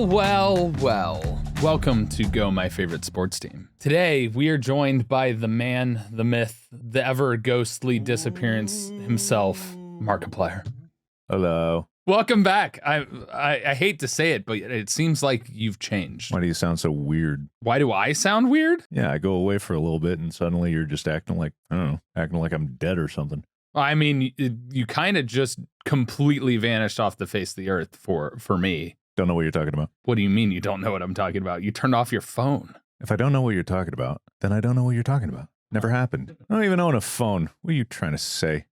Well. Welcome to Go, My Favorite Sports Team. Today, we are joined by the man, the myth, the ever ghostly disappearance himself, Markiplier. Hello. Welcome back. I hate to say it, but it seems like you've changed. Why do you sound so weird? Why do I sound weird? Yeah, I go away for a little bit and suddenly you're just acting like, I don't know, acting like I'm dead or something. I mean, you kind of just completely vanished off the face of the earth for me. Don't know what you're talking about. What do you mean you don't know what I'm talking about? You turned off your phone. If I don't know what you're talking about, then I don't know what you're talking about. Never happened. I don't even own a phone. What are you trying to say?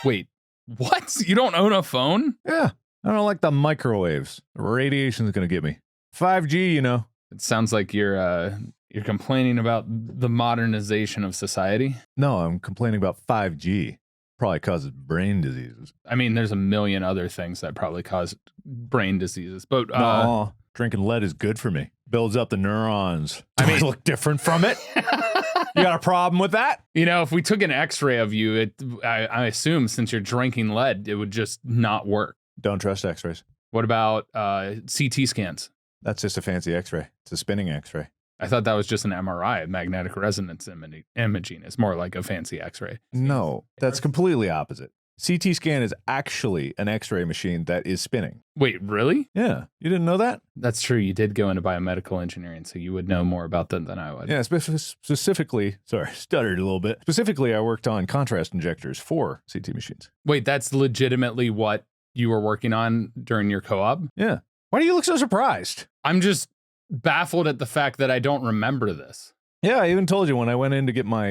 Wait, what? You don't own a phone? Yeah, I don't like the microwaves. The radiation's going to get me. 5G, you know. It sounds like you're complaining about the modernization of society. No, I'm complaining about 5G. Probably causes brain diseases. I mean, there's a million other things that probably cause brain diseases, but no, drinking lead is good for me. Builds up the neurons. I mean, look different from it. You got a problem with that? You know, if we took an X-ray of you, I assume since you're drinking lead, it would just not work. Don't trust X-rays. What about CT scans? That's just a fancy X-ray. It's a spinning X-ray. I thought that was just an MRI, magnetic resonance imaging. It's more like a fancy X-ray. No, that's completely opposite. CT scan is actually an X-ray machine that is spinning. Wait, really? Yeah. You didn't know that? That's true. You did go into biomedical engineering, so you would know more about that than I would. Yeah, specifically, sorry, stuttered a little bit. Specifically, I worked on contrast injectors for CT machines. Wait, that's legitimately what you were working on during your co-op? Yeah. Why do you look so surprised? I'm just baffled at the fact that I don't remember this. Yeah, I even told you when I went in to get my,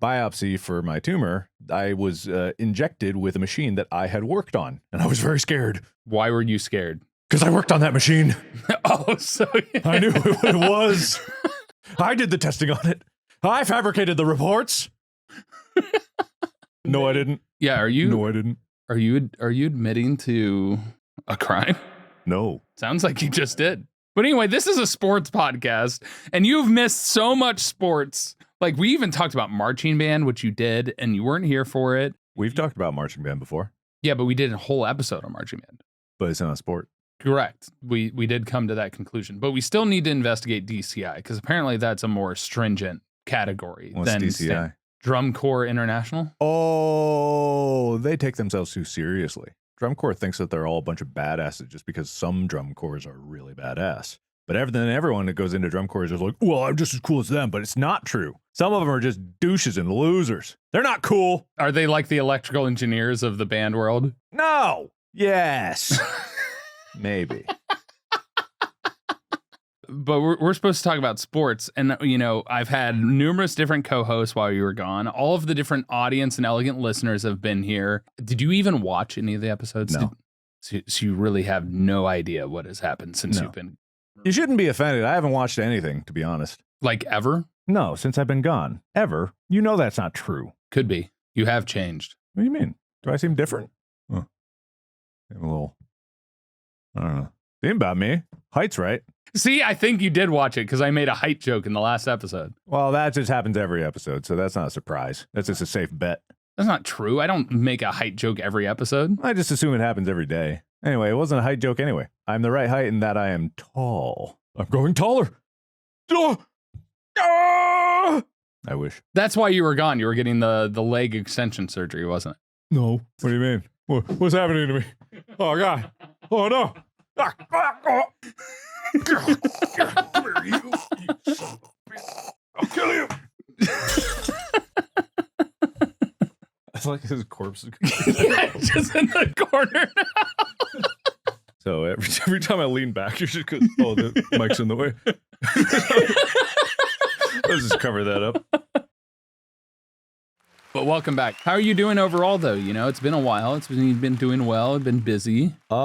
biopsy for my tumor, I was injected with a machine that I had worked on, and I was very scared. Why were you scared? Because I worked on that machine. Oh, so I knew what it was. I did the testing on it. I fabricated the reports. No, I didn't. Yeah, No, I didn't. Are you admitting to a crime? No. Sounds like you just did. But anyway, this is a sports podcast, and you've missed so much sports. Like, we even talked about marching band, which you did, and you weren't here for it. We've talked about marching band before. Yeah, but we did a whole episode on marching band. But it's not a sport. Correct. We did come to that conclusion. But we still need to investigate DCI, because apparently that's a more stringent category What's than DCI? Drum Corps International. Oh, they take themselves too seriously. Drum Corps thinks that they're all a bunch of badasses just because some drum corps are really badass. But everyone that goes into drum corps is just like, well, I'm just as cool as them, but it's not true. Some of them are just douches and losers. They're not cool. Are they like the electrical engineers of the band world? No. Yes. Maybe. But we're supposed to talk about sports. And, I've had numerous different co-hosts while you were gone. All of the different audience and elegant listeners have been here. Did you even watch any of the episodes? No. So you really have no idea what has happened since you've been... You shouldn't be offended. I haven't watched anything, to be honest. Like ever? No, since I've been gone. Ever. You know that's not true. Could be. You have changed. What do you mean? Do I seem different? Huh. I'm a little... I don't know. Think about me. Height's right. See, I think you did watch it because I made a height joke in the last episode. Well, that just happens every episode, so that's not a surprise. That's just a safe bet. That's not true. I don't make a height joke every episode. I just assume it happens every day. Anyway, it wasn't a height joke anyway. I'm the right height in that I am tall. I'm growing taller. I wish. That's why you were gone. You were getting the leg extension surgery, wasn't it? No. What do you mean? What's happening to me? Oh, God. Oh, no. Come here, you son of a bitch. I'll kill you. I like his corpse. Yeah, just in the corner now. So every time I lean back, you're just because, oh, the mic's in the way. Let's just cover that up. But welcome back. How are you doing overall, though? It's been a while. You've been doing well. Been busy. Oh,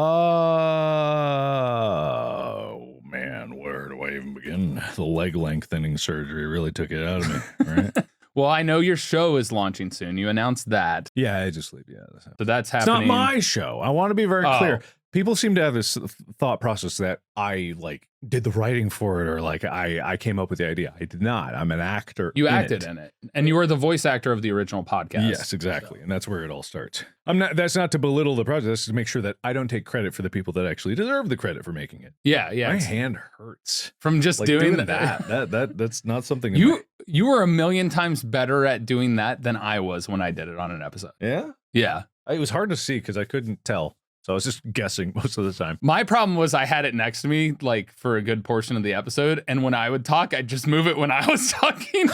man, where do I even begin? The leg lengthening surgery really took it out of me, right? Well, I know your show is launching soon. You announced that. Yeah, I just leave. Yeah, so that's happening. It's not my show. I want to be very clear. People seem to have this thought process that I like did the writing for it, or like I came up with the idea. I did not. I'm an actor. You acted in it, and you were the voice actor of the original podcast. Yes, exactly. And that's where it all starts. That's not to belittle the project. That's to make sure that I don't take credit for the people that actually deserve the credit for making it. Yeah. My hand hurts from just like doing that. That's not something you were a million times better at doing that than I was when I did it on an episode. Yeah. Yeah. It was hard to see because I couldn't tell. So I was just guessing most of the time. My problem was I had it next to me like for a good portion of the episode. And when I would talk, I'd just move it when I was talking.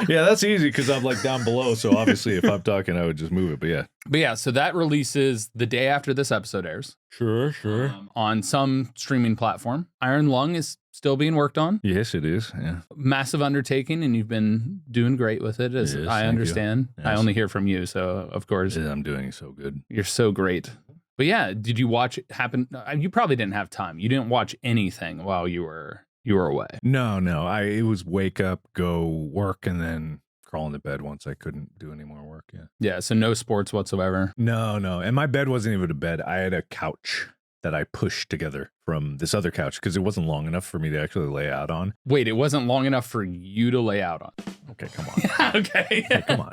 Yeah, that's easy because I'm like down below. So obviously if I'm talking, I would just move it. But yeah, so that releases the day after this episode airs. Sure. On some streaming platform. Iron Lung is still being worked on. Yes, it is. Yeah. Massive undertaking, and you've been doing great with it, as I understand. Yes. I only hear from you, so of course. Yeah, I'm doing so good. You're so great. But yeah, did you watch it happen? You probably didn't have time. You didn't watch anything while you were away. No. It was wake up, go work, and then crawl into bed once I couldn't do any more work. Yeah. So no sports whatsoever. No. And my bed wasn't even a bed. I had a couch that I pushed together from this other couch because it wasn't long enough for me to actually lay out on. Wait, it wasn't long enough for you to lay out on. Okay, come on. Okay. Come on.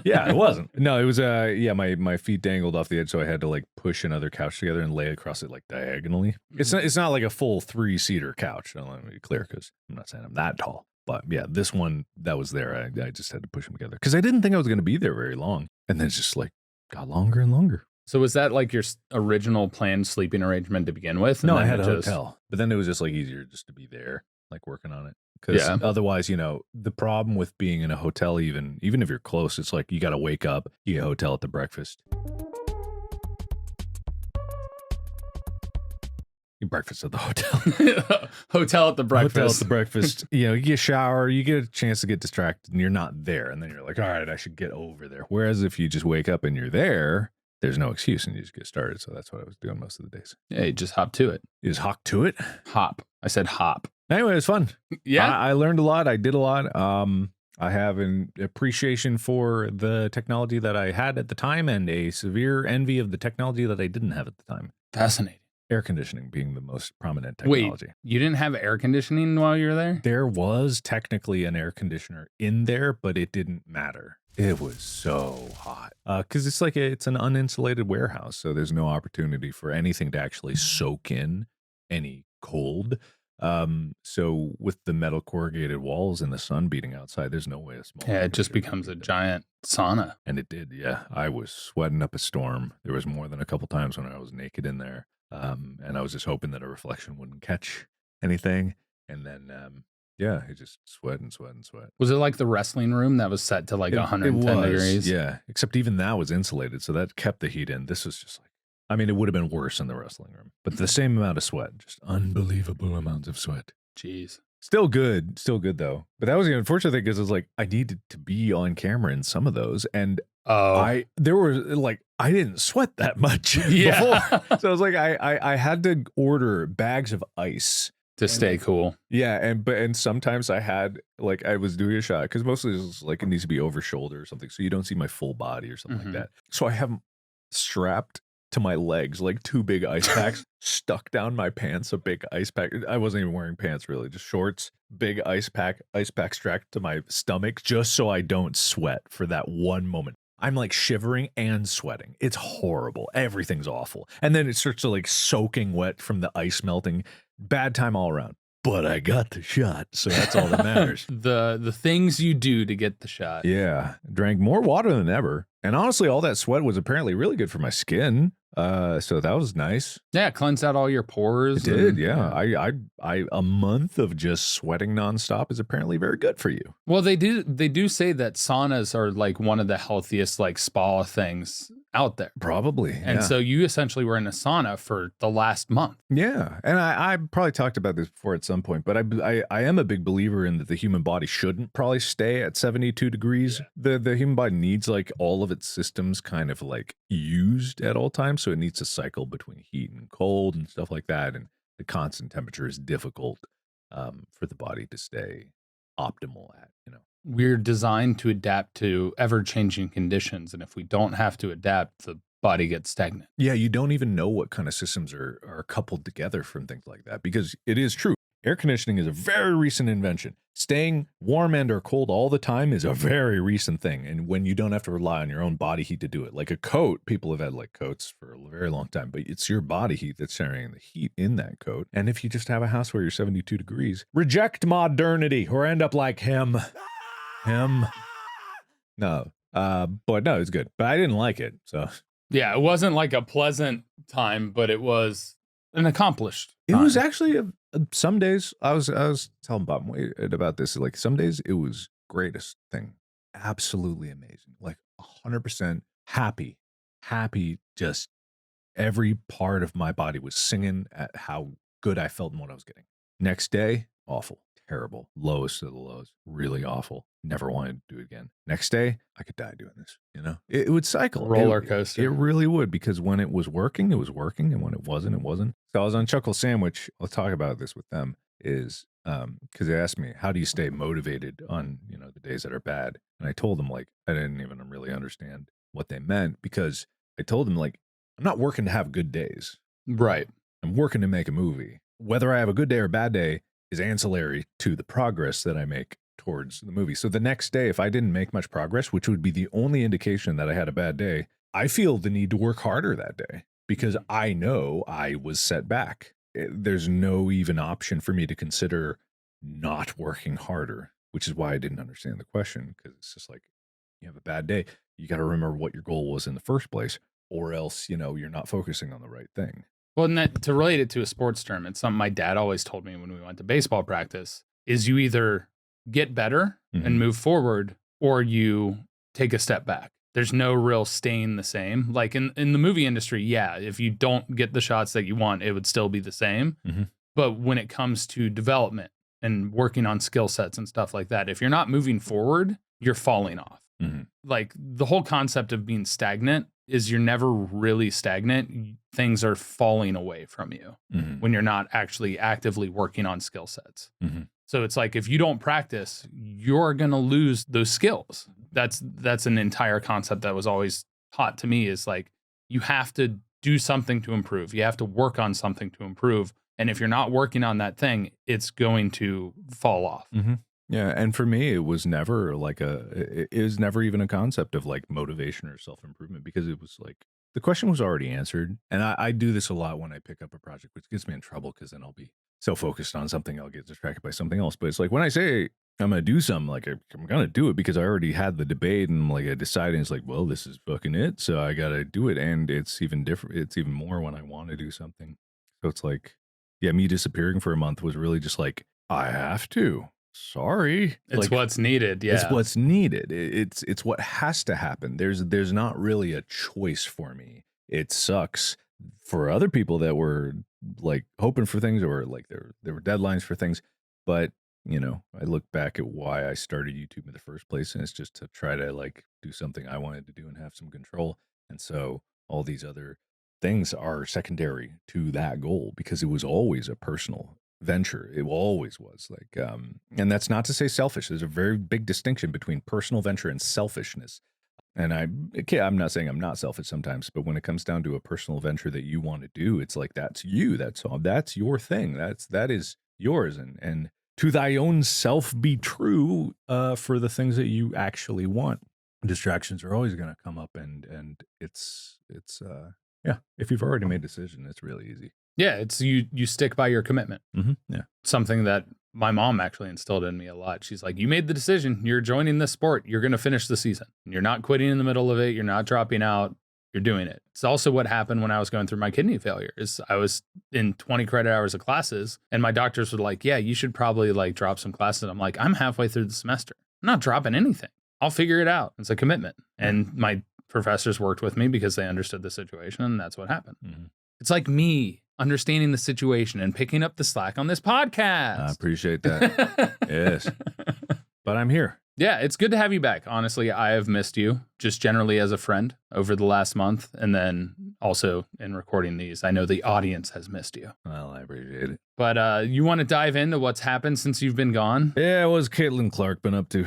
Yeah, it wasn't. No, it was my feet dangled off the edge, so I had to like push another couch together and lay across it like diagonally. It's not like a full 3-seater couch. Let me be clear, because I'm not saying I'm that tall. But yeah, this one that was there, I just had to push them together because I didn't think I was going to be there very long, and then it's just like got longer and longer. So was that like your original planned sleeping arrangement to begin with? No, I had a hotel, but then it was just like easier just to be there, like working on it. Because otherwise, the problem with being in a hotel, even if you're close, it's like you got to wake up, you get a hotel at the breakfast. You breakfast at the hotel. Hotel at the breakfast. Hotel at the breakfast. You get a shower, you get a chance to get distracted, and you're not there. And then you're like, all right, I should get over there. Whereas if you just wake up and you're there, there's no excuse and you just get started. So that's what I was doing most of the days. Yeah, you just hop to it. You just hop to it? Hop. I said hop. Anyway, it was fun. Yeah. I learned a lot. I did a lot. I have an appreciation for the technology that I had at the time and a severe envy of the technology that I didn't have at the time. Fascinating. Air conditioning being the most prominent technology. Wait, you didn't have air conditioning while you were there? There was technically an air conditioner in there, but it didn't matter. It was so hot because it's an uninsulated warehouse, so there's no opportunity for anything to actually soak in any cold. So with the metal corrugated walls and the sun beating outside, there's no way a small. Yeah, it just becomes a giant sauna. And it did. Yeah, I was sweating up a storm. There was more than a couple times when I was naked in there, and I was just hoping that a reflection wouldn't catch anything, and then. Yeah, it just sweat. Was it like the wrestling room that was set to like 110 degrees? Yeah, except even that was insulated, so that kept the heat in. This was just like, it would have been worse in the wrestling room, but the same amount of sweat, just unbelievable amounts of sweat. Jeez. Still good though. But that was the unfortunate thing because it's like I needed to be on camera in some of those, and I didn't sweat that much before. So I was like, I had to order bags of ice. To stay cool. Yeah, and sometimes I had I was doing a shot because mostly it's like it needs to be over shoulder or something, so you don't see my full body or something like that. So I have them strapped to my legs like 2 big ice packs stuck down my pants. A big ice pack. I wasn't even wearing pants really, just shorts. Big ice pack strapped to my stomach just so I don't sweat for that one moment. I'm like shivering and sweating. It's horrible. Everything's awful. And then it starts to soaking wet from the ice melting. Bad time all around. But I got the shot, so that's all that matters. The things you do to get the shot. Yeah. Drank more water than ever. And honestly, all that sweat was apparently really good for my skin. So that was nice. Yeah, cleansed out all your pores. It did, yeah. I a month of just sweating nonstop is apparently very good for you. Well, they do say that saunas are like one of the healthiest spa things out there. Probably. And so you essentially were in a sauna for the last month. Yeah. And I probably talked about this before at some point, but I am a big believer in that the human body shouldn't probably stay at 72 degrees. Yeah. The human body needs all of its systems kind of used at all times. So it needs to cycle between heat and cold and stuff like that. And the constant temperature is difficult for the body to stay optimal at, We're designed to adapt to ever-changing conditions. And if we don't have to adapt, the body gets stagnant. Yeah, you don't even know what kind of systems are coupled together from things like that, because it is true. Air conditioning is a very recent invention. Staying warm and or cold all the time is a very recent thing. And when you don't have to rely on your own body heat to do it, like a coat, people have had like coats for a very long time, but it's your body heat that's carrying the heat in that coat. And if you just have a house where you're 72 degrees, reject modernity or end up like him. No, but no, it's good. But I didn't like it, so. Yeah, it wasn't like a pleasant time, but it was an accomplished time. It was actually some days I was telling Bob about this. Like some days it was greatest thing, absolutely amazing, like 100% happy. Just every part of my body was singing at how good I felt and what I was getting. Next day, awful, terrible, lowest of the lows, really awful. Never wanted to do it again. Next day, I could die doing this. You know, it would cycle. Roller coaster. It really would, because when it was working, it was working, and when it wasn't, it wasn't. So I was on Chuckle Sandwich. I'll talk about this with them. Is because they asked me, how do you stay motivated on, you know, the days that are bad? And I told them, like, I didn't even really understand what they meant, because I told them, like, I'm not working to have good days. Right. I'm working to make a movie. Whether I have a good day or bad day is ancillary to the progress that I make towards the movie. So the next day, if I didn't make much progress, which would be the only indication that I had a bad day, I feel the need to work harder that day, because I know I was set back. There's no even option for me to consider not working harder, which is why I didn't understand the question, because it's just like, you have a bad day, you got to remember what your goal was in the first place, or else, you know, you're not focusing on the right thing. Well, and that, to relate it to a sports term, it's something my dad always told me when we went to baseball practice, is you either get better and move forward, or you take a step back. There's no real staying the same. Like in the movie industry, yeah, if you don't get the shots that you want, it would still be the same. But when it comes to development and working on skill sets and stuff like that, if you're not moving forward, you're falling off. Like the whole concept of being stagnant is you're never really stagnant. Things are falling away from you when you're not actually actively working on skill sets. So it's like, if you don't practice, you're going to lose those skills. That's an entire concept that was always taught to me, is like, you have to do something to improve. You have to work on something to improve. And if you're not working on that thing, it's going to fall off. Yeah. And for me, it was never like it was never even a concept of like motivation or self-improvement, because it was like, the question was already answered. And I do this a lot when I pick up a project, which gets me in trouble, because then I'll be so focused on something, I'll get distracted by something else. But it's like, when I say I'm going to do something, like I'm going to do it, because I already had the debate, and like I decided, it's like, well, this is fucking it. So I got to do it. And it's even different. It's even more when I want to do something. So it's like, yeah, me disappearing for a month was really just like, I have to. Sorry. It's like, what's needed. Yeah. It's what's needed. It's what has to happen. There's not really a choice for me. It sucks for other people that were like hoping for things, or like there were deadlines for things. But, you know, I look back at why I started YouTube in the first place, and it's just to try to like do something I wanted to do and have some control. And so all these other things are secondary to that goal, because it was always a personal venture. It always was like, and that's not to say selfish. There's a very big distinction between personal venture and selfishness. And I'm not saying I'm not selfish sometimes, but when it comes down to a personal venture that you want to do, it's like, that's you, that's all, that's your thing. That is yours. And to thy own self be true, for the things that you actually want. Distractions are always going to come up, and it's yeah, if you've already made a decision, it's really easy. Yeah, it's you stick by your commitment. Yeah. Something that my mom actually instilled in me a lot. She's like, you made the decision. You're joining this sport. You're going to finish the season. You're not quitting in the middle of it. You're not dropping out. You're doing it. It's also what happened when I was going through my kidney failure. Is I was in 20 credit hours of classes, and my doctors were like, yeah, you should probably like drop some classes. I'm like, I'm halfway through the semester. I'm not dropping anything. I'll figure it out. It's a commitment. And my professors worked with me because they understood the situation, and that's what happened. It's like me understanding the situation and picking up the slack on this podcast. I appreciate that. Yes. But I'm here. Yeah, it's good to have you back. Honestly, I have missed you, just generally as a friend over the last month. And then also in recording these, I know the audience has missed you. Well, I appreciate it. But you want to dive into what's happened since you've been gone? Yeah, what's Caitlin Clark been up to?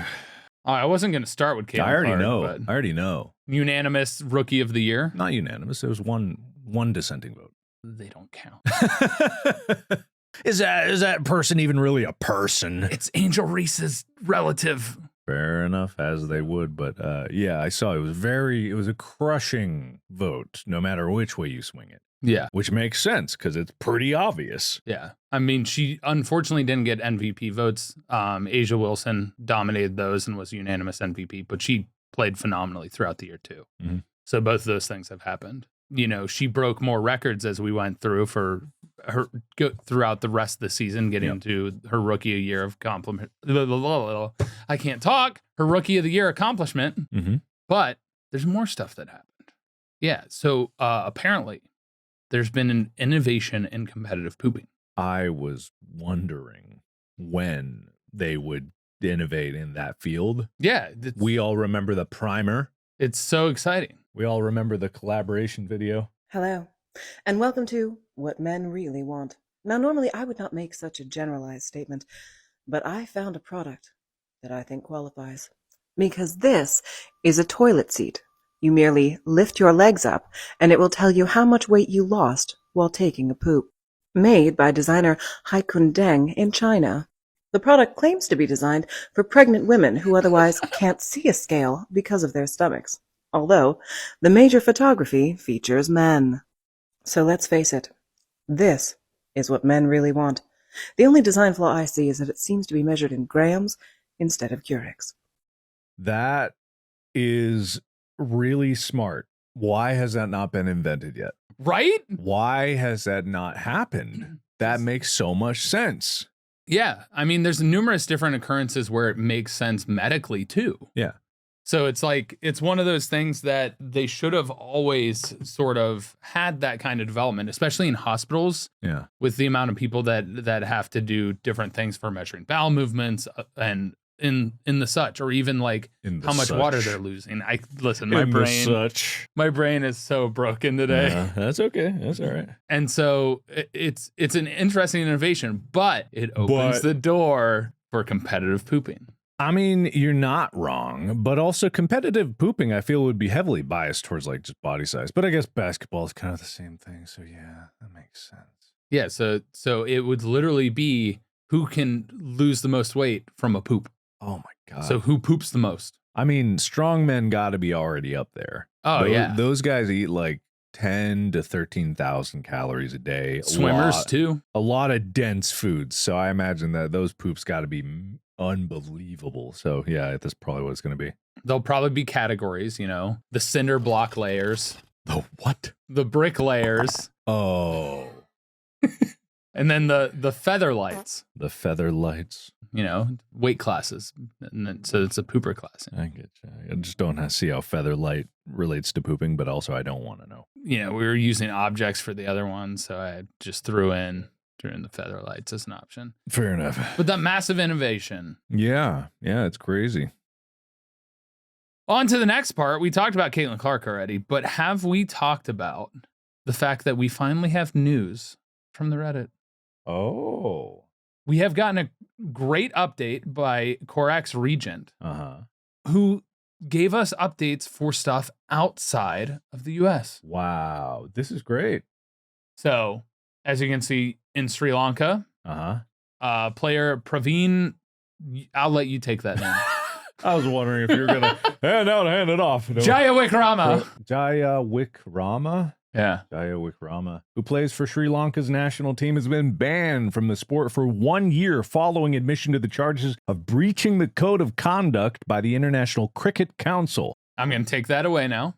I wasn't going to start with Caitlin I already Clark, know. but I already know. unanimous rookie of the year. Not unanimous. There was one dissenting vote. They don't count. Is that person even really a person? It's Angel Reese's relative. Fair enough, as they would. But yeah, I saw it was a crushing vote, no matter which way you swing it. Yeah. Which makes sense because it's pretty obvious. Yeah. I mean, she unfortunately didn't get MVP votes. Asia Wilson dominated those and was unanimous MVP, but she played phenomenally throughout the year too. Mm-hmm. So both of those things have happened. You know, she broke more records as we went through for her throughout the rest of the season, getting to her rookie of the year of compliment. I can't talk. Her rookie of the year accomplishment. Mm-hmm. But there's more stuff that happened. Yeah. So apparently there's been an innovation in competitive pooping. I was wondering when they would innovate in that field. Yeah. We all remember the primer. It's so exciting. We all remember the collaboration video. Hello, and welcome to What Men Really Want. Now, normally I would not make such a generalized statement, but I found a product that I think qualifies. Because this is a toilet seat. You merely lift your legs up, and it will tell you how much weight you lost while taking a poop. Made by designer Haikun Deng in China. The product claims to be designed for pregnant women who otherwise can't see a scale because of their stomachs. Although, the major photography features men. So let's face it, this is what men really want. The only design flaw I see is that it seems to be measured in grams instead of Keurigs. That is really smart. Why has that not been invented yet? Right? Why has that not happened? That makes so much sense. Yeah. I mean, there's numerous different occurrences where it makes sense medically too. Yeah. So it's like, it's one of those things that they should have always sort of had that kind of development, especially in hospitals. Yeah. With the amount of people that have to do different things for measuring bowel movements and in the such, or even like how much water they're losing. My brain is so broken today. Yeah, that's okay. That's all right. And so it's an interesting innovation, but it opens the door for competitive pooping. I mean, you're not wrong, but also competitive pooping, I feel, would be heavily biased towards like just body size. But I guess basketball is kind of the same thing. So yeah, that makes sense. Yeah. So it would literally be who can lose the most weight from a poop. Oh my God. So who poops the most? I mean, strong men got to be already up there. Oh, yeah. Those guys eat like 10 to 13,000 calories a day. Swimmers too. A lot of dense foods. So I imagine that those poops got to be unbelievable. So yeah, that's probably what it's going to be. There'll probably be categories, you know, the cinder block layers. The what? The brick layers. Oh. And then the feather lights. The feather lights. You know, weight classes. And then, so it's a pooper class. I get you. I just don't see how feather light relates to pooping, but also I don't want to know. You know, we were using objects for the other one, so I just threw in the feather lights as an option. Fair enough. But that massive innovation. Yeah, it's crazy. On to the next part. We talked about Caitlin Clark already, but have we talked about the fact that we finally have news from the Reddit? Oh. We have gotten a great update by Corax Regent, who gave us updates for stuff outside of the US. Wow, this is great. So, as you can see in Sri Lanka, player Praveen, I'll let you take that name. I was wondering if you were going to hand it off. Jaya Wickrama. Jaya Wickrama? Yeah. Jaya Wickrama, who plays for Sri Lanka's national team, has been banned from the sport for 1 year following admission to the charges of breaching the code of conduct by the International Cricket Council. I'm going to take that away now.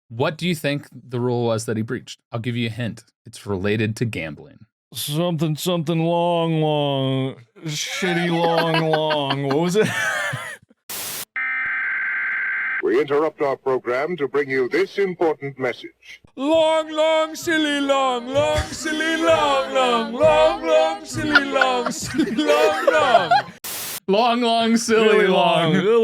What do you think the rule was that he breached? I'll give you a hint. It's related to gambling. Something long, shitty long. What was it? We interrupt our program to bring you this important message. Long, silly, long, silly, long, silly, long, silly, long. Long, silly, long.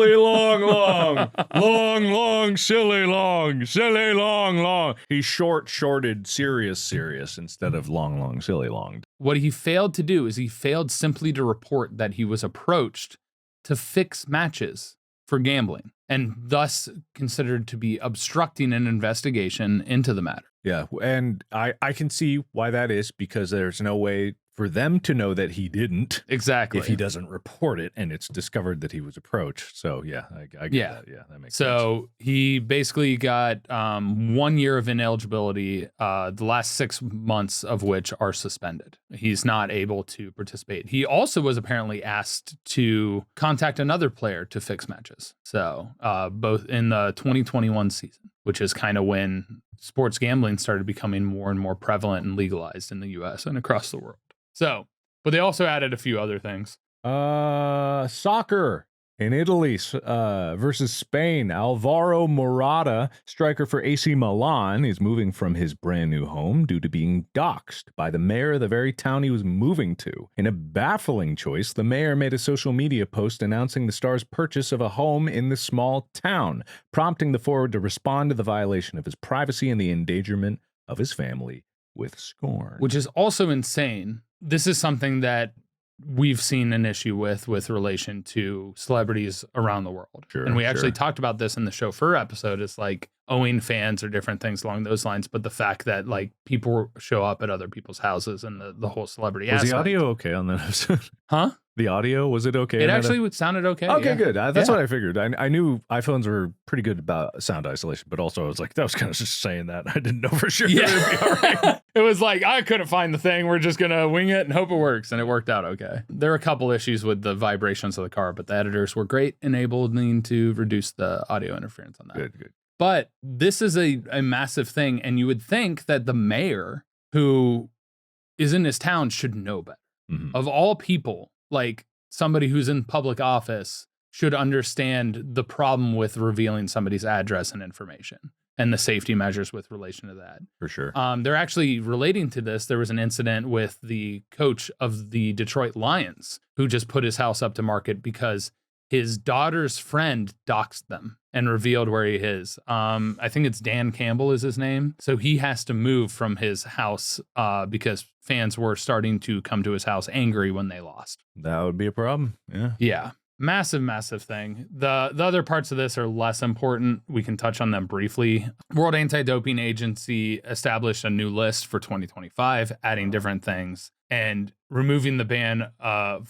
Silly, long, silly, long. He shorted serious instead of long, silly, long. What he failed to do is he failed simply to report that he was approached to fix matches for gambling and thus considered to be obstructing an investigation into the matter. Yeah, and I can see why that is, because there's no way for them to know that he didn't. Exactly. If he doesn't report it and it's discovered that he was approached. So, yeah, I get that. Yeah, that makes sense. So he basically got 1 year of ineligibility, the last 6 months of which are suspended. He's not able to participate. He also was apparently asked to contact another player to fix matches. So both in the 2021 season, which is kind of when sports gambling started becoming more and more prevalent and legalized in the US and across the world. So, but they also added a few other things. Soccer in Italy versus Spain. Alvaro Morata, striker for AC Milan, is moving from his brand new home due to being doxxed by the mayor of the very town he was moving to. In a baffling choice, the mayor made a social media post announcing the star's purchase of a home in the small town, prompting the forward to respond to the violation of his privacy and the endangerment of his family with scorn. Which is also insane. This is something that we've seen an issue with relation to celebrities around the world. Sure, and we actually sure. talked about this in the chauffeur episode. It's like owing fans or different things along those lines. But the fact that like people show up at other people's houses and the whole celebrity Was aspect. the audio okay on that episode? Huh? The audio, was it okay? It actually sounded okay. Okay, yeah. good. That's Yeah. what I figured. I knew iPhones were pretty good about sound isolation, but also I was like, that was kind of just saying that. I didn't know for sure. Yeah. It'd be all right. It was like, I couldn't find the thing. We're just going to wing it and hope it works. And it worked out okay. There are a couple issues with the vibrations of the car, but the editors were great, enabling to reduce the audio interference on that. Good. But this is a massive thing. And you would think that the mayor who is in his town should know better. Mhm. Of all people, like somebody who's in public office should understand the problem with revealing somebody's address and information and the safety measures with relation to that. For sure. They're actually relating to this. There was an incident with the coach of the Detroit Lions who just put his house up to market because his daughter's friend doxed them and revealed where he is. I think it's Dan Campbell is his name. So he has to move from his house because fans were starting to come to his house angry when they lost. That would be a problem. Yeah. Yeah. Massive thing. The other parts of this are less important. We can touch on them briefly. World Anti-Doping Agency established a new list for 2025, adding different things and removing the ban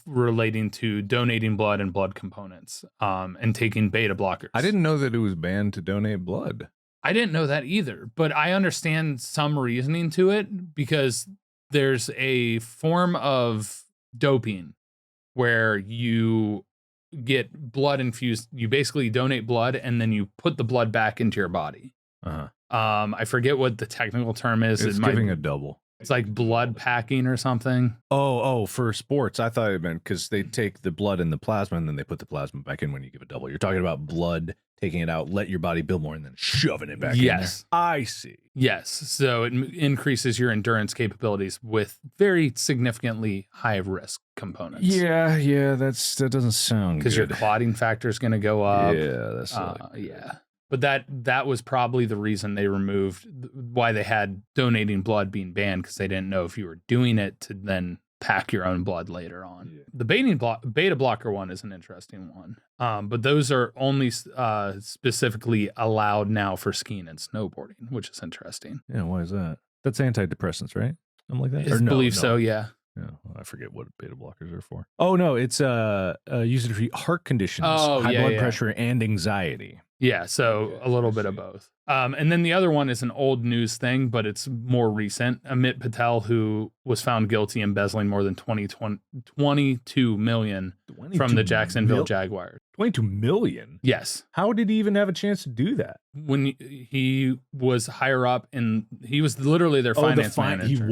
relating to donating blood and blood components and taking beta blockers. I didn't know that it was banned to donate blood. I didn't know that either, but I understand some reasoning to it because there's a form of doping where you get blood infused. You basically donate blood and then you put the blood back into your body. Uh-huh. I forget what the technical term is. It's giving a double. It's like blood packing or something. Oh, for sports. I thought it meant because they take the blood and the plasma and then they put the plasma back in when you give a double. You're talking about blood, taking it out, let your body build more, and then shoving it back in there. I see. Yes. So it increases your endurance capabilities with very significantly high risk components. Yeah, that doesn't sound good. Because your clotting factor is going to go up. Yeah, that's yeah. But that was probably the reason they removed why they had donating blood being banned, because they didn't know if you were doing it to then pack your own blood later on. Yeah. The beta blocker one is an interesting one. But those are only specifically allowed now for skiing and snowboarding, which is interesting. Yeah, why is that? That's antidepressants, right? Something like that? I believe so, yeah. Yeah, I forget what beta blockers are for. Oh, no, it's used to treat heart conditions, high blood pressure, and anxiety. Yeah, so a little bit of both. And then the other one is an old news thing, but it's more recent. Amit Patel, who was found guilty embezzling more than $22 million from the Jacksonville Jaguars. 22 million? Yes. How did he even have a chance to do that? When he was higher up, and he was literally their finance manager.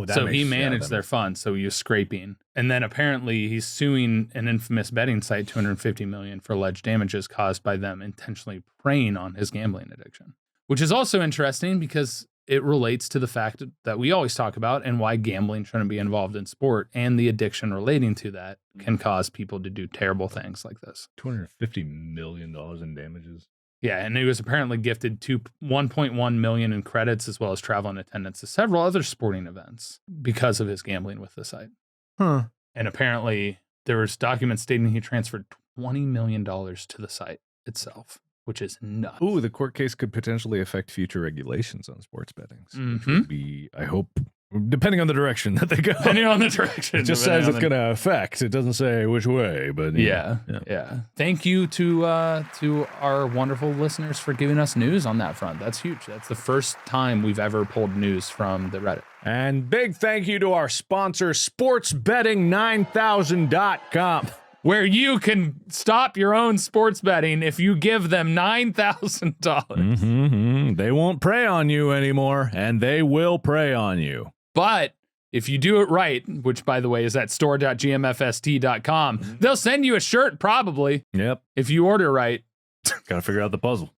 So he managed their funds, so he was scraping. And then apparently he's suing an infamous betting site $250 million for alleged damages caused by them intentionally preying on his gambling addiction, which is also interesting because it relates to the fact that we always talk about and why gambling shouldn't be involved in sport, and the addiction relating to that can cause people to do terrible things like this. $250 million in damages. Yeah, and he was apparently gifted $1.1 million in credits, as well as travel and attendance to several other sporting events because of his gambling with the site. Huh. And apparently there was documents stating he transferred $20 million to the site itself, which is nuts. Ooh, the court case could potentially affect future regulations on sports betting, which Mhm. would be, I hope, depending on the direction that they go. Depending on the direction. It just says it's going to affect. It doesn't say which way, but Yeah. Thank you to our wonderful listeners for giving us news on that front. That's huge. That's the first time we've ever pulled news from the Reddit. And big thank you to our sponsor, sportsbetting9000.com. Where you can stop your own sports betting if you give them $9,000. They won't prey on you anymore, and they will prey on you. But if you do it right, which, by the way, is at store.gmfst.com, they'll send you a shirt, probably. Yep. If you order right. Got to figure out the puzzle.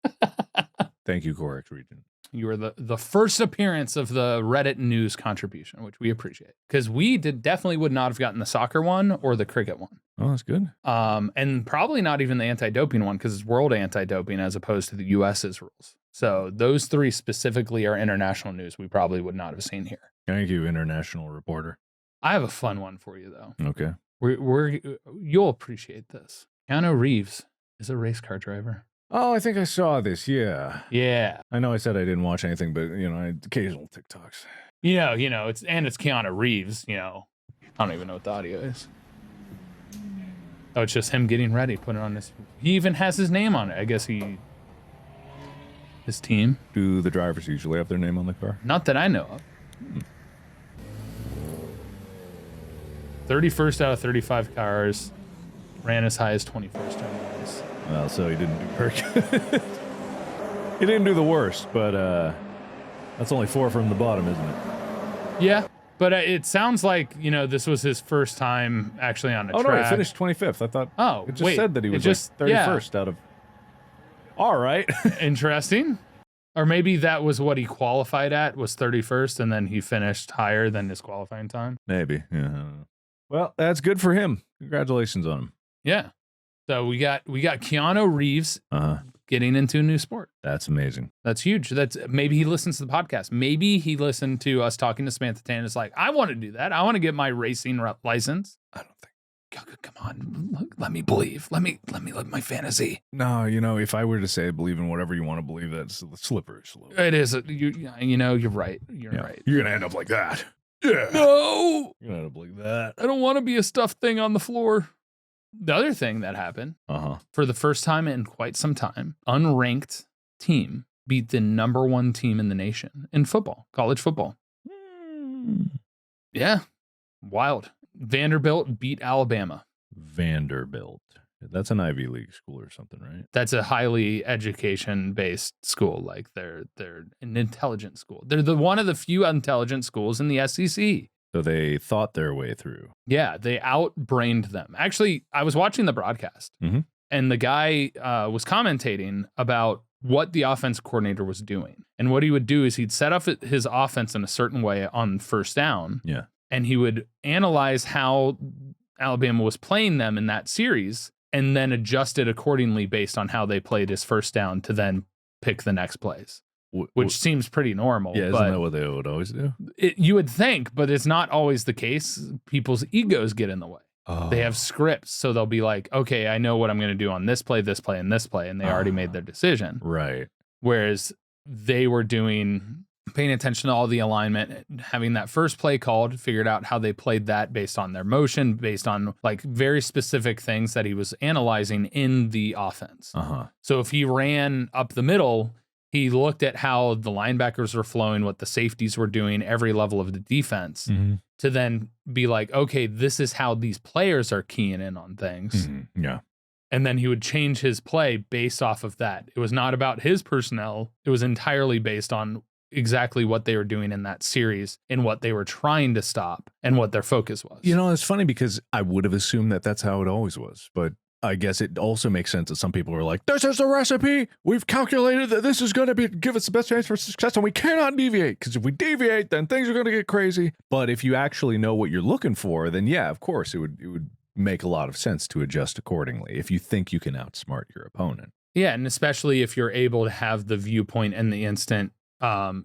Thank you, Corex Region. You were the first appearance of the Reddit news contribution, which we appreciate. Because we definitely would not have gotten the soccer one or the cricket one. Oh, that's good. And probably not even the anti-doping one, because it's world anti-doping as opposed to the US's rules. So those three specifically are international news we probably would not have seen here. Thank you, international reporter. I have a fun one for you, though. Okay. You'll appreciate this. Keanu Reeves is a race car driver. Oh, I think I saw this. Yeah. Yeah. I know I said I didn't watch anything, but, occasional TikToks. It's Keanu Reeves, I don't even know what the audio is. Oh, it's just him getting ready, putting on his... He even has his name on it. I guess his team. Do the drivers usually have their name on the car? Not that I know of. 31st out of 35 cars. Ran as high as 21st during the race. Well, so he didn't do perfect. He didn't do the worst, but that's only 4 from the bottom, isn't it? Yeah, but it sounds like, this was his first time actually on a track. Oh, no, he finished 25th. I thought it just said that he was 31st out of... All right. Interesting. Or maybe that was what he qualified at, was 31st, and then he finished higher than his qualifying time. Maybe, yeah. I don't know. Well, that's good for him. Congratulations on him. Yeah. So we got Keanu Reeves getting into a new sport. That's amazing. That's huge. Maybe he listens to the podcast. Maybe he listened to us talking to Samantha Tan. It's like, I want to do that. I want to get my racing license. I don't think. Come on, let me believe. Let me live my fantasy. No, if I were to say believe in whatever you want to believe, that's a slippery slope. It is. You're right. You're right. You're gonna end up like that. Yeah. No. You're gonna end up like that. I don't want to be a stuffed thing on the floor. The other thing that happened, for the first time in quite some time, unranked team beat the number 1 team in the nation in football, college football. Yeah. Wild. Vanderbilt beat Alabama. Vanderbilt. That's an Ivy League school or something, right? That's a highly education-based school. Like they're an intelligent school. They're one of the few intelligent schools in the SEC. So they thought their way through. Yeah, they outbrained them. Actually, I was watching the broadcast, and the guy was commentating about what the offense coordinator was doing. And what he would do is he'd set up his offense in a certain way on first down. Yeah. And he would analyze how Alabama was playing them in that series and then adjust it accordingly based on how they played his first down to then pick the next plays, which seems pretty normal. Yeah, isn't that what they would always do? You would think, but it's not always the case. People's egos get in the way. They have scripts, so they'll be like, okay, I know what I'm going to do on this play, and this play, and they already made their decision. Right. Whereas they were paying attention to all the alignment, having that first play called, figured out how they played that based on their motion, based on like very specific things that he was analyzing in the offense. So if he ran up the middle, he looked at how the linebackers were flowing, what the safeties were doing, every level of the defense, to then be like, okay, this is how these players are keying in on things. Yeah. And then he would change his play based off of that. It was not about his personnel. It was entirely based on exactly what they were doing in that series and what they were trying to stop and what their focus was. It's funny because I would have assumed that that's how it always was, but I guess it also makes sense that some people are like, this is the recipe. We've calculated that this is going to give us the best chance for success and we cannot deviate, because if we deviate, then things are going to get crazy. But if you actually know what you're looking for, then yeah, of course, it would make a lot of sense to adjust accordingly if you think you can outsmart your opponent. Yeah, and especially if you're able to have the viewpoint and the instant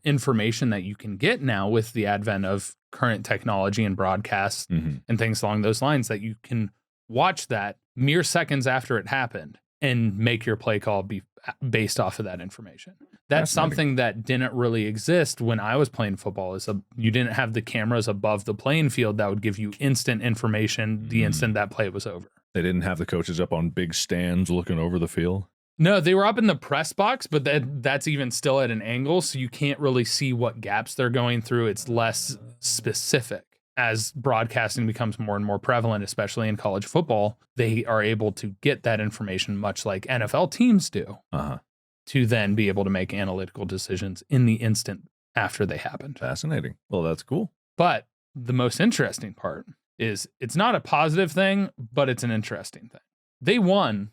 information that you can get now with the advent of current technology and broadcasts and things along those lines, that you can watch that mere seconds after it happened and make your play call be based off of that information. That's something that didn't really exist when I was playing football. You didn't have the cameras above the playing field that would give you instant information the instant that play was over. They didn't have the coaches up on big stands looking over the field? No, they were up in the press box, but that's even still at an angle, so you can't really see what gaps they're going through. It's less specific. As broadcasting becomes more and more prevalent, especially in college football, they are able to get that information much like NFL teams do to then be able to make analytical decisions in the instant after they happened. Fascinating. Well, that's cool. But the most interesting part is it's not a positive thing, but it's an interesting thing. They won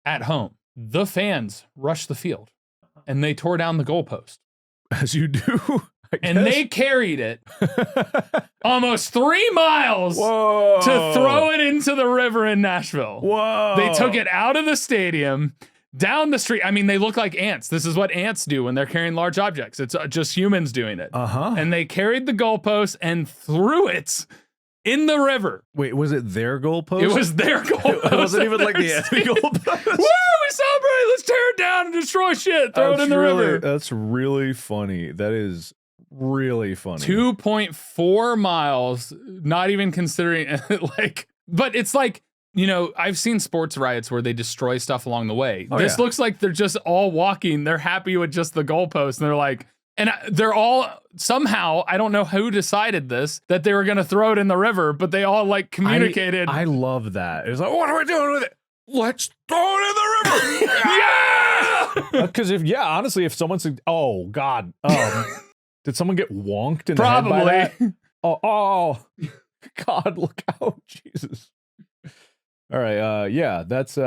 at home. The fans rushed the field and they tore down the goalpost. As you do. And they carried it almost 3 miles Whoa. to throw it into the river in Nashville. Whoa. They took it out of the stadium, down the street. I mean, they look like ants. This is what ants do when they're carrying large objects. It's just humans doing it. And they carried the goalpost and threw it in the river. Wait, was it their goalpost? It was their goalpost. It wasn't even like the enemy goalpost. Woo! We celebrate. Let's tear it down and destroy shit. Throw it in the river. That's really funny. That is really funny. 2.4 miles, not even considering but it's like, I've seen sports riots where they destroy stuff along the way. This looks like they're just all walking. They're happy with just the goalpost. And they're like, and they're all somehow, I don't know who decided this, that they were going to throw it in the river, but they all communicated. I love that. It's like, what are we doing with it? Let's throw it in the river. Yeah! Because honestly, if someone said, oh God, did someone get wonked in Probably. the head by that? Oh, God, look out, Jesus. All right, that's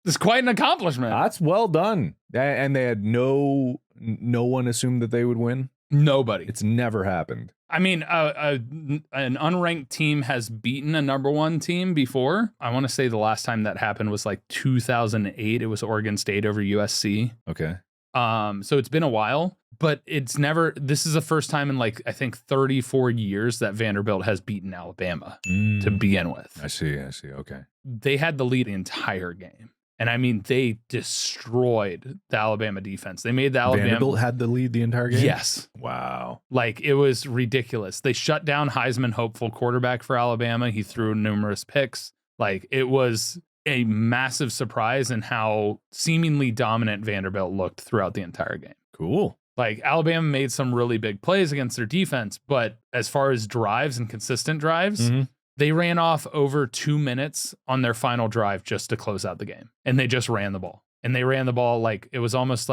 It's quite an accomplishment. That's well done. And they had no one assumed that they would win. Nobody. It's never happened. I mean, an unranked team has beaten a number one team before. I want to say the last time that happened was 2008. It was Oregon State over USC. Okay. So it's been a while, but this is the first time in I think 34 years that Vanderbilt has beaten Alabama to begin with. I see. Okay. They had the lead the entire game. And I mean, they destroyed the Alabama defense. They made the Vanderbilt had the lead the entire game? Yes. Wow. It was ridiculous. They shut down Heisman hopeful quarterback for Alabama. He threw numerous picks. It was a massive surprise in how seemingly dominant Vanderbilt looked throughout the entire game. Cool. Alabama made some really big plays against their defense, but as far as drives and consistent drives, they ran off over 2 minutes on their final drive just to close out the game. And they just ran the ball. And they ran the ball it was almost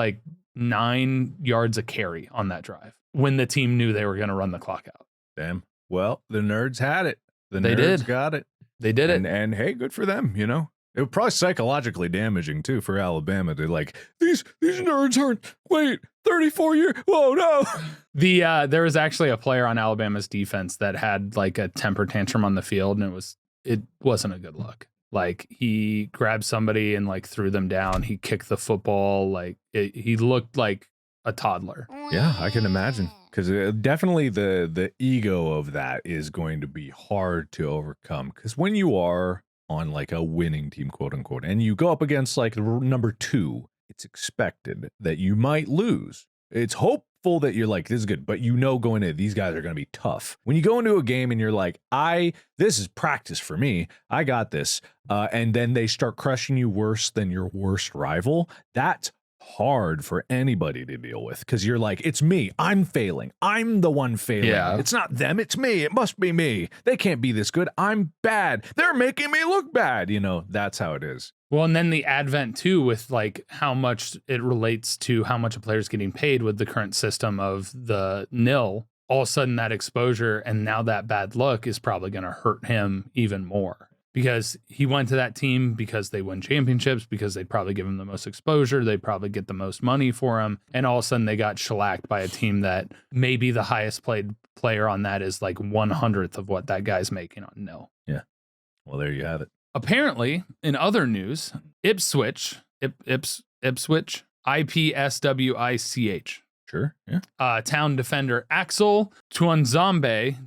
9 yards a carry on that drive when the team knew they were going to run the clock out. Damn. Well, the nerds had it. They nerds did. Got it. They did it. And hey, good for them, It was probably psychologically damaging too for Alabama to these nerds aren't 34 years. Whoa, no. There was actually a player on Alabama's defense that had a temper tantrum on the field, and it wasn't a good look. He grabbed somebody and threw them down. He kicked the football. He looked like a toddler. Yeah, I can imagine. Because definitely the ego of that is going to be hard to overcome. Because when you are on a winning team, quote unquote, and you go up against number 2, it's expected that you might lose. It's hopeful that you're this is good, but going in, these guys are going to be tough. When you go into a game and you're this is practice for me, I got this, and then they start crushing you worse than your worst rival, that's hard for anybody to deal with because you're it's me. I'm failing. I'm the one failing. Yeah. It's not them. It's me. It must be me. They can't be this good. I'm bad. They're making me look bad. That's how it is. Well, and then the advent too with how much it relates to how much a player's getting paid with the current system of the nil. All of a sudden that exposure and now that bad look is probably going to hurt him even more. Because he went to that team because they win championships, because they'd probably give him the most exposure, they'd probably get the most money for him, and all of a sudden they got shellacked by a team that maybe the highest paid player on that is 1/100th of what that guy's making on nil. Yeah. Well, there you have it. Apparently, in other news, Ipswich, IPSWICH. Sure. Yeah. Town defender Axel Tuanzambe,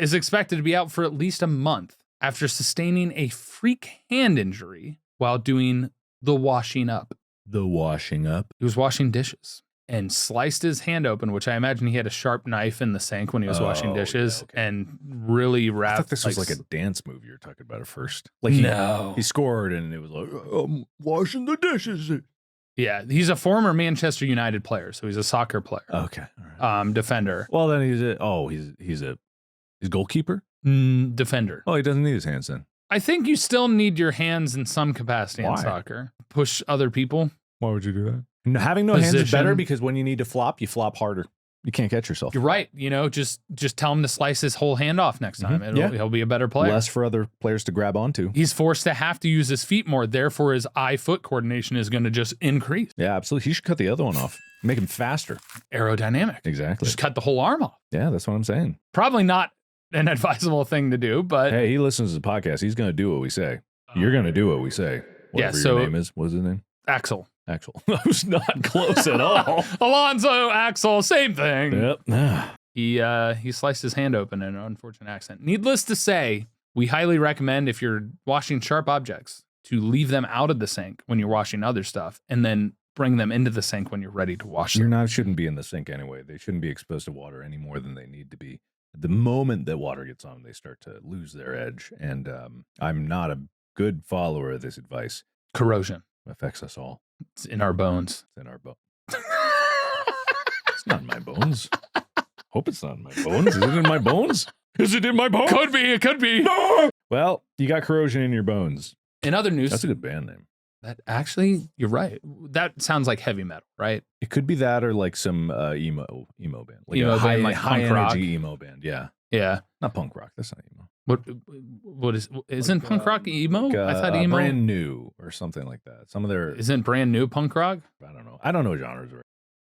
is expected to be out for at least a month after sustaining a freak hand injury while doing the washing up. The washing up. He was washing dishes and sliced his hand open, which I imagine he had a sharp knife in the sink when he was washing dishes, and really wrapped. I thought this was like a dance move you were talking about at first. Like he scored and it was like, I'm washing the dishes. Yeah, he's a former Manchester United player, so he's a soccer player. Okay, all right. Defender. Well, then he's goalkeeper. Defender. Oh, he doesn't need his hands then. I think you still need your hands in some capacity in soccer. Push other people. Why would you do that? Having no hands is better because when you need to flop, you flop harder. You can't catch yourself. You're right. You know, just tell him to slice his whole hand off next time. He'll be a better player. Less for other players to grab onto. He's forced to have to use his feet more. Therefore, his eye-foot coordination is going to just increase. Yeah, absolutely. He should cut the other one off. Make him faster. Aerodynamic. Exactly. Just cut the whole arm off. Yeah, that's what I'm saying. Probably not an advisable thing to do, but... Hey, he listens to the podcast. He's going to do what we say. You're going to do what we say. Whatever your name is. What's his name? Axel. I was not close at all. Alonzo, Axel, same thing. Yep. He sliced his hand open in an unfortunate accident. Needless to say, we highly recommend if you're washing sharp objects to leave them out of the sink when you're washing other stuff and then bring them into the sink when you're ready to wash them. Your knives shouldn't be in the sink anyway. They shouldn't be exposed to water any more than they need to be. The moment that water gets on them, they start to lose their edge. And I'm not a good follower of this advice. Corrosion Affects us all. It's in our bones. It's in our bones. It's not in my bones. Hope it's not in my bones. Is it in my bones? Is it in my bones? Could be. It could be. No! Well, you got corrosion in your bones. In other news, that's a good band name. That actually, you're right. That sounds like heavy metal, right? It could be that or like some emo band, like emo a band, like high punk rock. energy emo band. Yeah, yeah. Not punk rock. That's not emo. What isn't like, punk rock emo? Like, I thought emo brand new or something like that. Some of their isn't brand new punk rock. I don't know genres.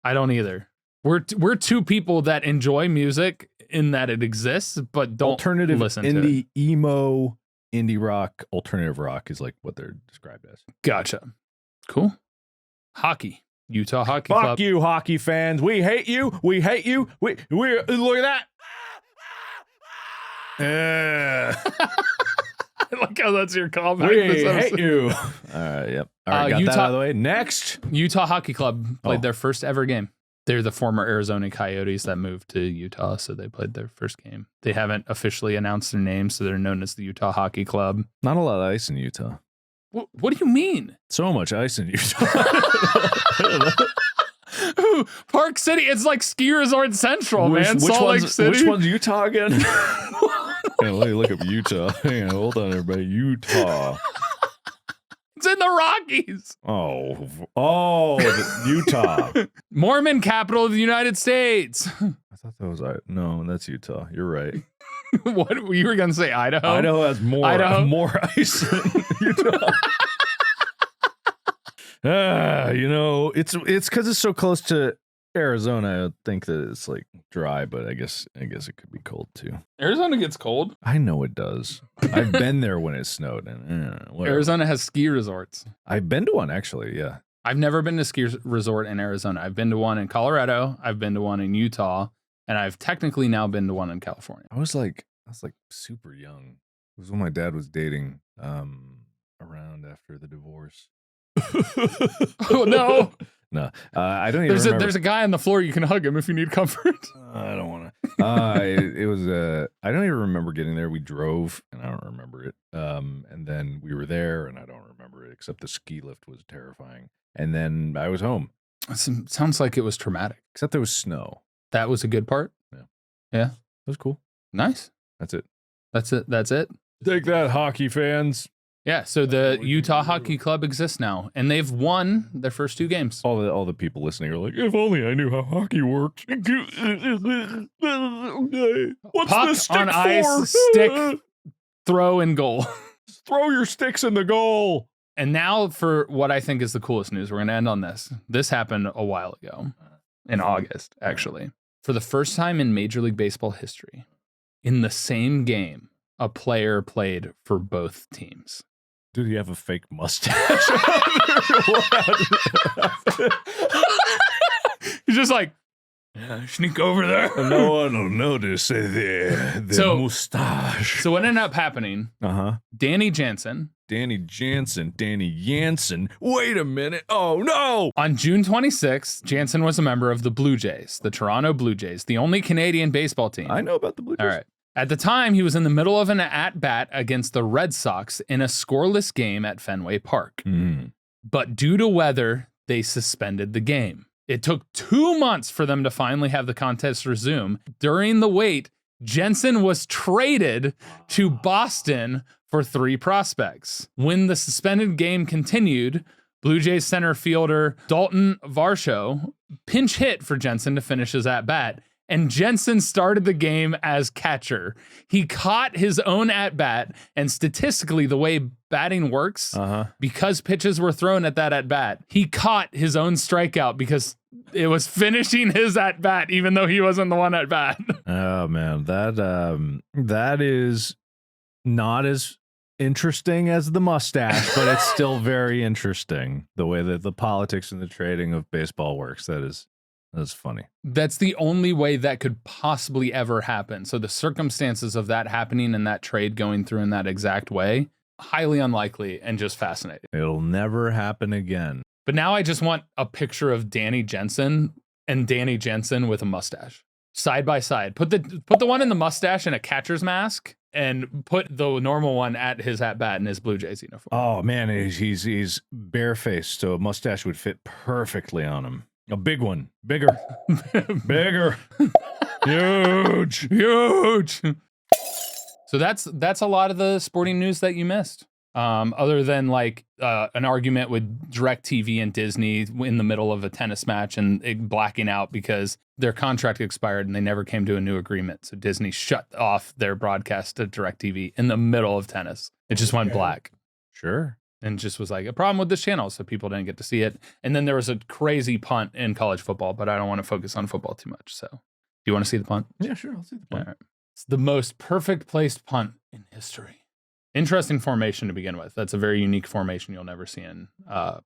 I don't either. We're two people that enjoy music in that it exists, but don't alternative listen indie to it. Emo, indie rock, alternative rock is like what they're described as. Gotcha. Cool. Hockey. Utah Hockey Fuck Club. you, hockey fans. We hate you. We hate you. We're look at that. I like how that's your comment. We hate you. All right, yep. All right, got Utah, that out of the way. Next. Utah Hockey Club played their first ever game. They're the former Arizona Coyotes that moved to Utah, so they played their first game. They haven't officially announced their name, so they're known as the Utah Hockey Club. Not a lot of ice in Utah. What do you mean? So much ice in Utah. Park City, it's like ski resort central, man. Salt Lake City. Which one's Utah again? Let me look up Utah. Hang on, hold on, everybody. Utah. It's in the Rockies. Utah. Mormon capital of the United States. I thought that was no, that's Utah. You're right. What you were gonna say? Idaho. Idaho has more ice than Utah. It's because it's so close to Arizona. I think that it's like dry, but I guess it could be cold too. Arizona gets cold. I know it does. I've been there when it snowed, and Arizona has ski resorts. I've been to one actually. Yeah, I've never been to a ski resort in Arizona. I've been to one in Colorado. I've been to one in Utah, and I've technically now been to one in California. I was like super young. It was when my dad was dating around after the divorce. Oh no. No, I don't even remember. There's a guy on the floor. You can hug him if you need comfort. I don't want to. It was. I don't even remember getting there. We drove, and I don't remember it. And then we were there, and I don't remember it except the ski lift was terrifying. And then I was home. It sounds like it was traumatic. Except there was snow. That was a good part. Yeah, it was cool. Nice. That's it. That's it. Take that, hockey fans. Yeah, so the Utah Hockey Club exists now, and they've won their first 2 games. All the people listening are like, if only I knew how hockey worked. What's Puck the stick on for? ice, stick, throw, and goal. Throw your sticks in the goal. And now for what I think is the coolest news. We're going to end on this. This happened a while ago, in August, actually. For the first time in Major League Baseball history, in the same game, a player played for both teams. Did he have a fake mustache? He's just like, Sneak over there. No one will notice the mustache. So what ended up happening, Danny Jansen. Danny Jansen. Wait a minute. Oh, no. On June 26th, Jansen was a member of the Blue Jays, the Toronto Blue Jays, the only Canadian baseball team. I know about the Blue Jays. All right. At the time, he was in the middle of an at-bat against the Red Sox in a scoreless game at Fenway Park. But due to weather, they suspended the game. It took 2 months for them to finally have the contest resume. During the wait, Jansen was traded to Boston for 3 prospects. When the suspended game continued, Blue Jays center fielder Dalton Varsho pinch hit for Jansen to finish his at-bat, and Jansen started the game as catcher. He caught his own at-bat, and statistically, the way batting works, because pitches were thrown at that at-bat, he caught his own strikeout because it was finishing his at-bat, even though he wasn't the one at-bat. Oh, man. That is not as interesting as the mustache, but it's still very interesting, the way that the politics and the trading of baseball works. That's funny. That's the only way that could possibly ever happen. So the circumstances of that happening and that trade going through in that exact way, highly unlikely and just fascinating. It'll never happen again. But now I just want a picture of Danny Jansen and Danny Jansen with a mustache side by side. Put the one in the mustache in a catcher's mask and put the normal one at his at bat in his Blue Jays uniform. Oh man, he's barefaced, so a mustache would fit perfectly on him. A big one, bigger, bigger, huge. So that's a lot of the sporting news that you missed. Other than like an argument with DirecTV and Disney in the middle of a tennis match and it blacking out because their contract expired and they never came to a new agreement. So Disney shut off their broadcast to DirecTV in the middle of tennis. It just went black. Sure. And just was like a problem with this channel, so people didn't get to see it. And then there was a crazy punt in college football, but I don't want to focus on football too much. So do you want to see the punt? Yeah, sure. I'll see the punt. All right. It's the most perfect placed punt in history. Interesting formation to begin with. That's a very unique formation you'll never see in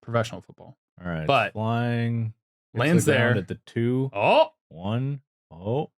professional football. All right. But flying lands there at the 2. Oh, 1. Oh.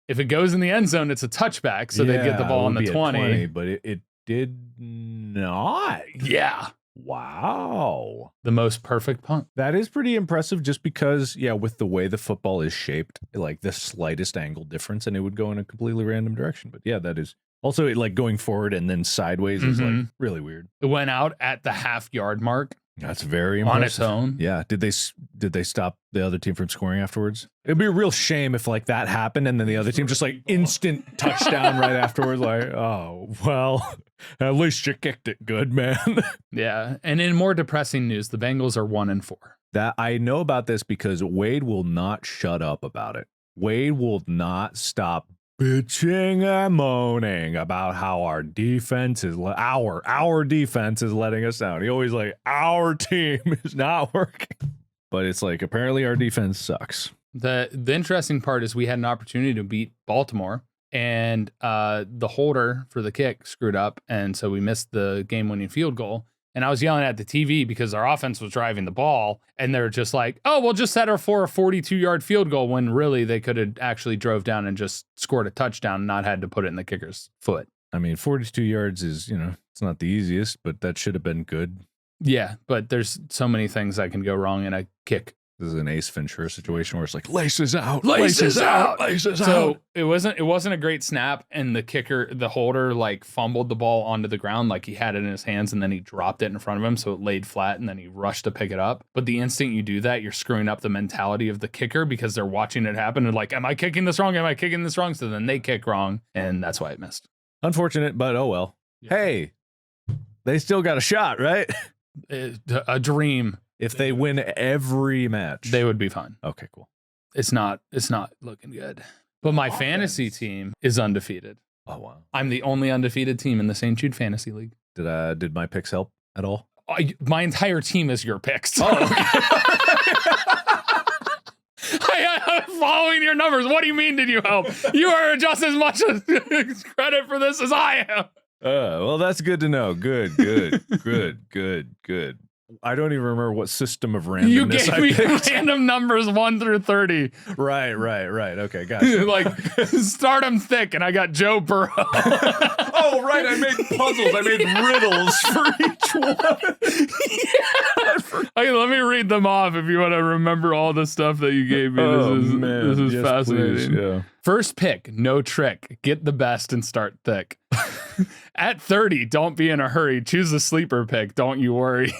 If it goes in the end zone, it's a touchback. So they get the ball on the 20. But it did not. Yeah. Wow. The most perfect punt. That is pretty impressive just because, yeah, with the way the football is shaped, like the slightest angle difference, and it would go in a completely random direction. But yeah, that is also like going forward and then sideways is like really weird. It went out at the half-yard mark. That's very impressive. On its own. Yeah. Did they stop the other team from scoring afterwards? It'd be a real shame if like that happened and then the other team just like instant touchdown right afterwards. Like, oh, well, at least you kicked it good, man. Yeah. And in more depressing news, the Bengals are 1-4. That I know about this because Wade will not shut up about it. Wade will not stop bitching and moaning about how our defense is our defense is letting us down. He always like, our team is not working. But it's like, apparently our defense sucks. The interesting part is we had an opportunity to beat Baltimore, and the holder for the kick screwed up, and so we missed the game-winning field goal. And I was yelling at the TV because our offense was driving the ball, and they're just like, oh, we'll just set her for a 42-yard field goal, when really they could have actually drove down and just scored a touchdown and not had to put it in the kicker's foot. I mean, 42 yards is, it's not the easiest, but that should have been good. Yeah, but there's so many things that can go wrong in a kick. This is an Ace Ventura situation where it's like laces out. So it wasn't a great snap, and the holder like fumbled the ball onto the ground, like he had it in his hands, and then he dropped it in front of him, so it laid flat, and then he rushed to pick it up. But the instant you do that, you're screwing up the mentality of the kicker because they're watching it happen and like, am I kicking this wrong? Am I kicking this wrong? So then they kick wrong, and that's why it missed. Unfortunate, but oh well. Yeah. Hey, they still got a shot, right? A dream. If they win every match, They would be fine. Okay, cool. It's not looking good. But my fantasy team is undefeated. Oh wow. I'm the only undefeated team in the St. Jude Fantasy League. Did my picks help at all? My entire team is your picks. Oh, I'm following your numbers. What do you mean, did you help? You are just as much credit for this as I am. Well, that's good to know. Good. I don't even remember what system of You randomness gave I me picked. random numbers 1 through 30. Right. Okay, gotcha. Like, start them thick, and I got Joe Burrow. Oh, right. I made puzzles. I made riddles for each one. Okay, let me read them off if you want to remember all the stuff that you gave me. This is Yes, fascinating. please. Yeah. First pick, no trick. Get the best and start thick. At 30, don't be in a hurry. Choose a sleeper pick. Don't you worry.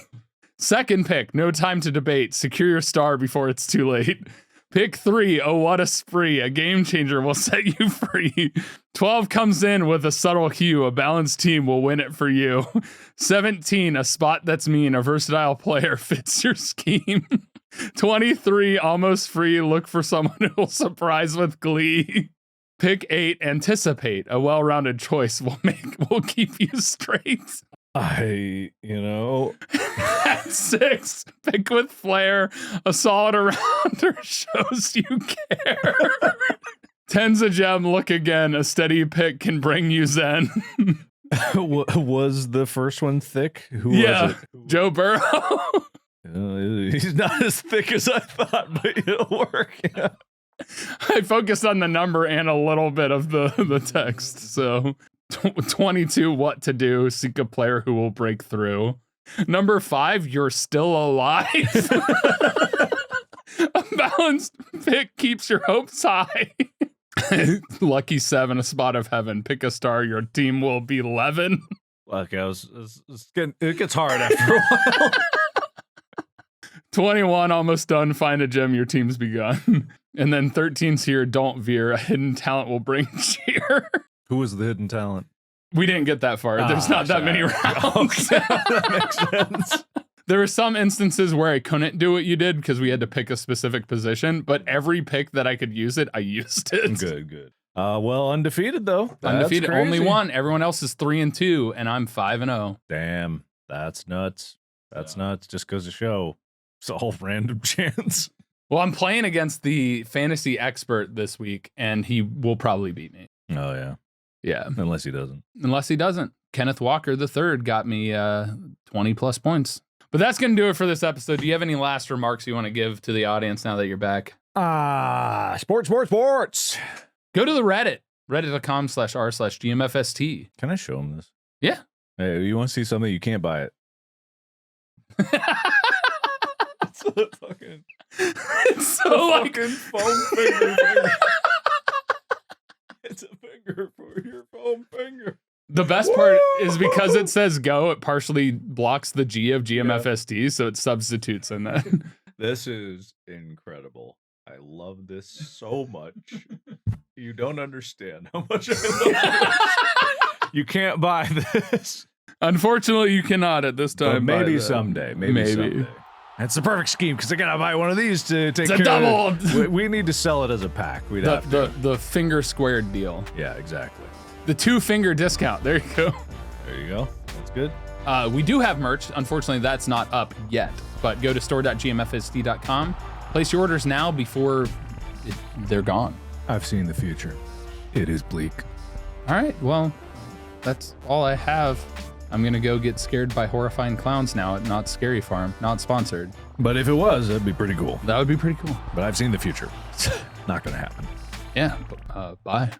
Second pick, no time to debate. Secure your star before it's too late. Pick 3, oh, what a spree. A game changer will set you free. 12 comes in with a subtle hue. A balanced team will win it for you. 17, a spot that's mean. A versatile player fits your scheme. 23, almost free. Look for someone who'll surprise with glee. Pick 8, anticipate. A well-rounded choice will keep you straight. At 6, pick with flair. A solid arounder shows you care. 10's a gem, look again. A steady pick can bring you zen. Was the first one thick? Who was it? Joe Burrow. He's not as thick as I thought, but it'll work. Yeah. I focused on the number and a little bit of the text. So 22, what to do. Seek a player who will break through. Number 5, you're still alive. A balanced pick keeps your hopes high. Lucky 7, a spot of heaven. Pick a star, your team will be 11. Okay, it gets hard after a while. 21, almost done. Find a gem, your team's begun. And then 13's here, don't veer. A hidden talent will bring cheer. Who was the hidden talent? We didn't get that far. There's not that many rounds. Okay, that makes sense. There were some instances where I couldn't do what you did because we had to pick a specific position, but every pick that I could use it, I used it. Good. Well, undefeated though. Undefeated, That's only crazy. one. Everyone else is 3-2, and I'm 5-0. Damn, that's nuts. That's nuts. Just goes to show it's all random chance. Well, I'm playing against the fantasy expert this week, and he will probably beat me. Oh yeah. Yeah. Unless he doesn't. Unless he doesn't. Kenneth Walker III got me 20 plus points. But that's going to do it for this episode. Do you have any last remarks you want to give to the audience now that you're back? Sports. Go to the Reddit, reddit.com/r/gmfst. Can I show him this? Yeah. Hey, you want to see something? You can't buy it. It's so like foam finger. It's a finger for your foam finger. the best part is because it says go, it partially blocks the G of GMFST, so it substitutes in that. This is incredible. I love this so much. You don't understand how much I love this. You can't buy this. Unfortunately, you cannot at this time. But maybe buy that. someday. Maybe someday. That's the perfect scheme because I gotta buy one of these to take It's a care double. of. We need to sell it as a pack. We'd have to. The finger squared deal. Yeah, exactly. The 2-finger discount. There you go. There you go. That's good. We do have merch. Unfortunately, that's not up yet. But go to store.gmfst.com. Place your orders now before they're gone. I've seen the future. It is bleak. All right. Well, that's all I have. I'm going to go get scared by horrifying clowns now at Not Scary Farm. Not sponsored. But if it was, that'd be pretty cool. That would be pretty cool. But I've seen the future. Not gonna happen. Yeah. Bye.